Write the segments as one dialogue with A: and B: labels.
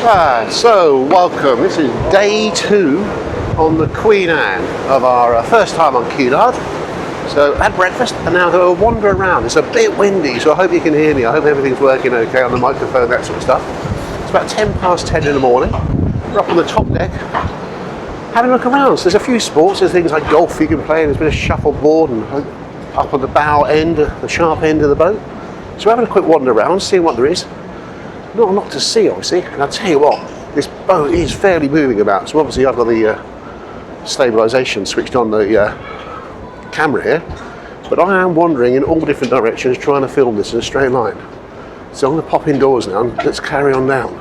A: So welcome. This is day 2 on the Queen Anne of our first time on Cunard. So had breakfast and now going to wander around. It's a bit windy, so I hope you can hear me. I hope everything's working okay on the microphone, that sort of stuff. It's about 10 past 10 in the morning. We're up on the top deck having a look around. So there's a few sports. There's things like golf you can play, and there's a bit of shuffleboard and up on the bow end, the sharp end of the boat. So we're having a quick wander around, seeing what there is. Not a lot to see, obviously, and I'll tell you what, this boat is fairly moving about. So obviously I've got the stabilisation switched on the camera here, but I am wandering in all different directions trying to film this in a straight line. So I'm going to pop indoors now and let's carry on down.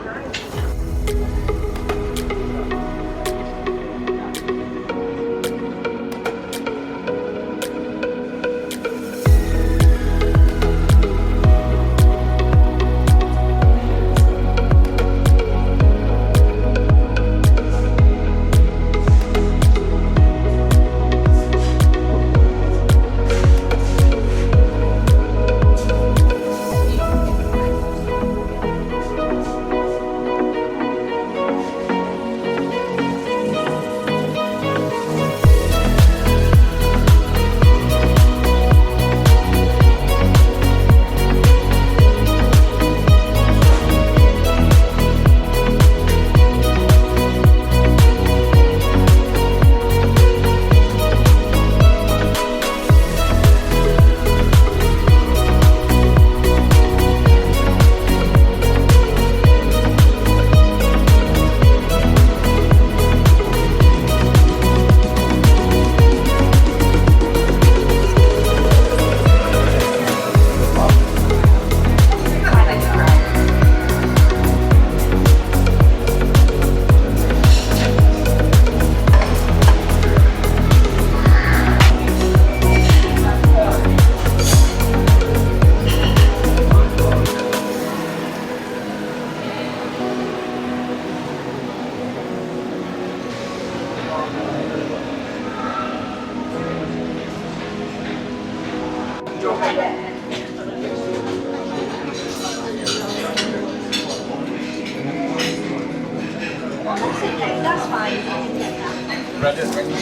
B: That's fine. You can get that.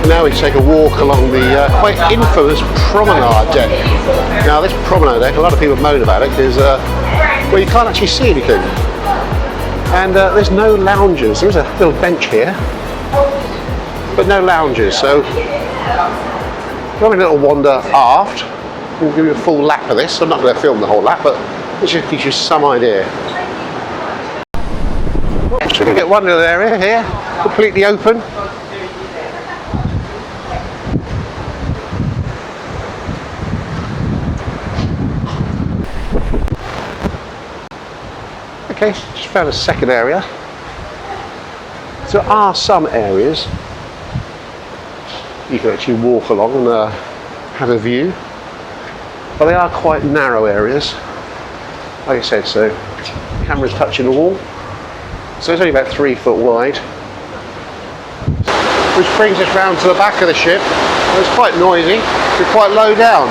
A: Now we take a walk along the quite infamous promenade deck. Now this promenade deck, a lot of people moan about it because well, you can't actually see anything. And there's no lounges. There is a little bench here, but no lounges. So we're having a little wander aft. We'll give you a full lap of this. I'm not going to film the whole lap, but it just gives you some idea. So we get one little area here, completely open. Okay, just found a second area. So there are some areas you can actually walk along and have a view, but they are quite narrow areas. Like I said, so camera's touching the wall, so it's only about 3 foot wide. Which brings us round to the back of the ship. It's quite noisy, it's quite low down.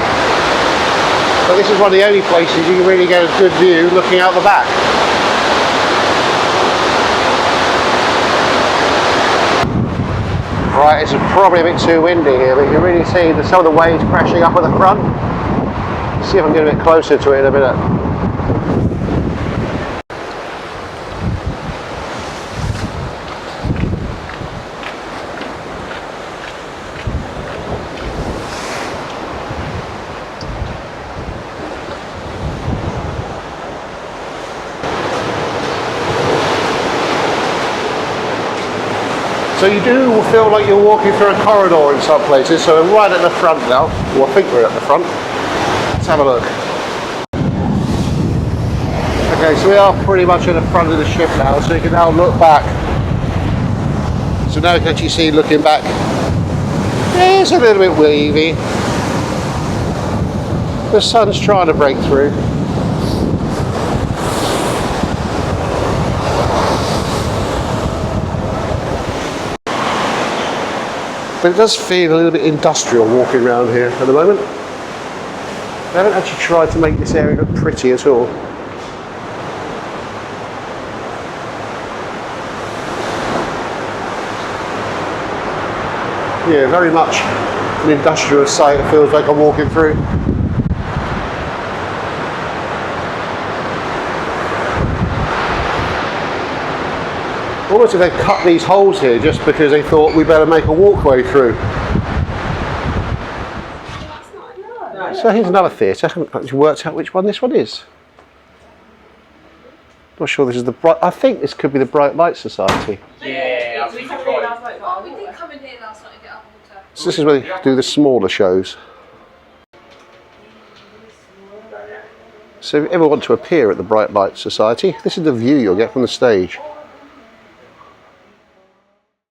A: But this is one of the only places you can really get a good view looking out the back. Right, it's probably a bit too windy here, but you can really see some of the waves crashing up at the front. See if I can get a bit closer to it in a minute. So you do feel like you're walking through a corridor in some places. So we're right at the front now. Well, I think we're at the front. Let's have a look. Okay, so we are pretty much at the front of the ship now, so you can now look back. So now you can actually see, looking back, it's a little bit wavy. The sun's trying to break through. But it does feel a little bit industrial walking around here at the moment. I haven't actually tried to make this area look pretty at all. Yeah, very much an industrial site, it feels like I'm walking through. Almost as if they've cut these holes here just because they thought we better make a walkway through. So here's another theatre. I haven't actually worked out which one this one is. Not sure this is the Bright. I think this could be the Bright Light Society.
C: Yeah, we come in last night.
B: Oh, we did come in here last night and get up water.
A: So this is where they do the smaller shows. So if you ever want to appear at the Bright Light Society, this is the view you'll get from the stage.